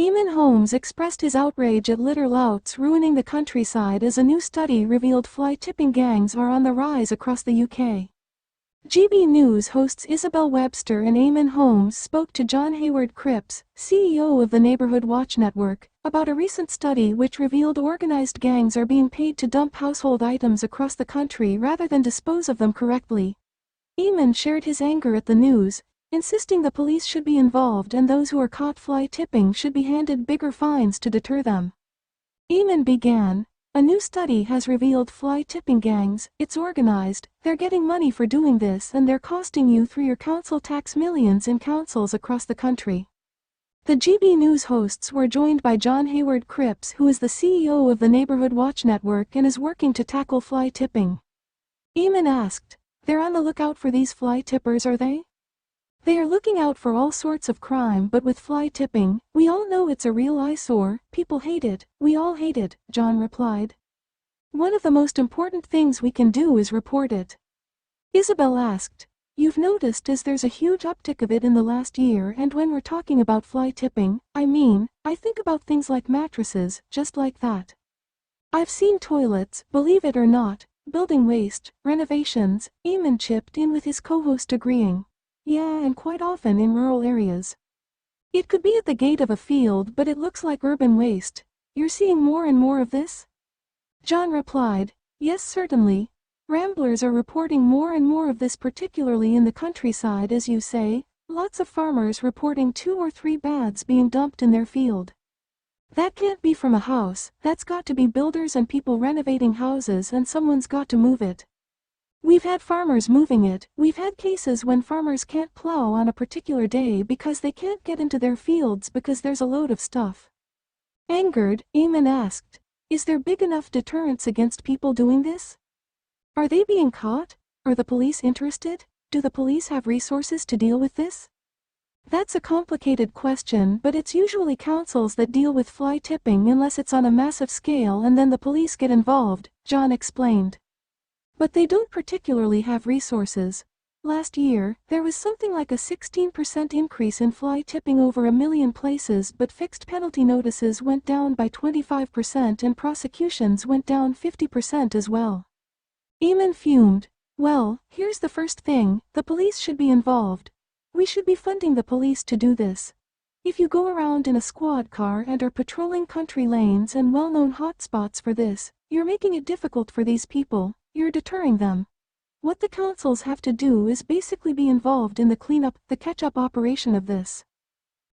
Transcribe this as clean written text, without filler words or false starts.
Eamonn Holmes expressed his outrage at litter louts ruining the countryside as a new study revealed fly-tipping gangs are on the rise across the UK. GB News hosts Isabel Webster and Eamonn Holmes spoke to John Hayward Cripps, CEO of the Neighborhood Watch Network, about a recent study which revealed organized gangs are being paid to dump household items across the country rather than dispose of them correctly. Eamonn shared his anger at the news, insisting the police should be involved and those who are caught fly-tipping should be handed bigger fines to deter them. Eamonn began, "A new study has revealed fly-tipping gangs, it's organized, they're getting money for doing this and they're costing you through your council tax millions in councils across the country." The GB News hosts were joined by John Hayward Cripps, who is the CEO of the Neighborhood Watch Network and is working to tackle fly-tipping. Eamonn asked, "They're on the lookout for these fly-tippers, are they?" "They are looking out for all sorts of crime, but with fly-tipping, we all know it's a real eyesore, people hate it, we all hate it," John replied. "One of the most important things we can do is report it." Isabel asked, "You've noticed there's a huge uptick of it in the last year, and when we're talking about fly-tipping, I think about things like mattresses, just like that. I've seen toilets, believe it or not, building waste, renovations," Eamonn chipped in with his co-host agreeing. "Yeah, and quite often in rural areas. It could be at the gate of a field, but it looks like urban waste. You're seeing more and more of this?" John replied, "Yes, certainly. Ramblers are reporting more and more of this, particularly in the countryside, as you say, lots of farmers reporting 2 or 3 bags being dumped in their field. That can't be from a house, that's got to be builders and people renovating houses, and someone's got to move it. We've had farmers moving it, we've had cases when farmers can't plow on a particular day because they can't get into their fields because there's a load of stuff." Angered, Eamonn asked, "Is there big enough deterrence against people doing this? Are they being caught? Are the police interested? Do the police have resources to deal with this?" "That's a complicated question, but it's usually councils that deal with fly-tipping unless it's on a massive scale and then the police get involved," John explained. "But they don't particularly have resources. Last year, there was something like a 16% increase in fly-tipping over 1 million places, but fixed penalty notices went down by 25% and prosecutions went down 50% as well." Eamonn fumed, "Well, here's the first thing, the police should be involved. We should be funding the police to do this. If you go around in a squad car and are patrolling country lanes and well-known hotspots for this, you're making it difficult for these people. You're deterring them. What the councils have to do is basically be involved in the cleanup, the catch-up operation of this.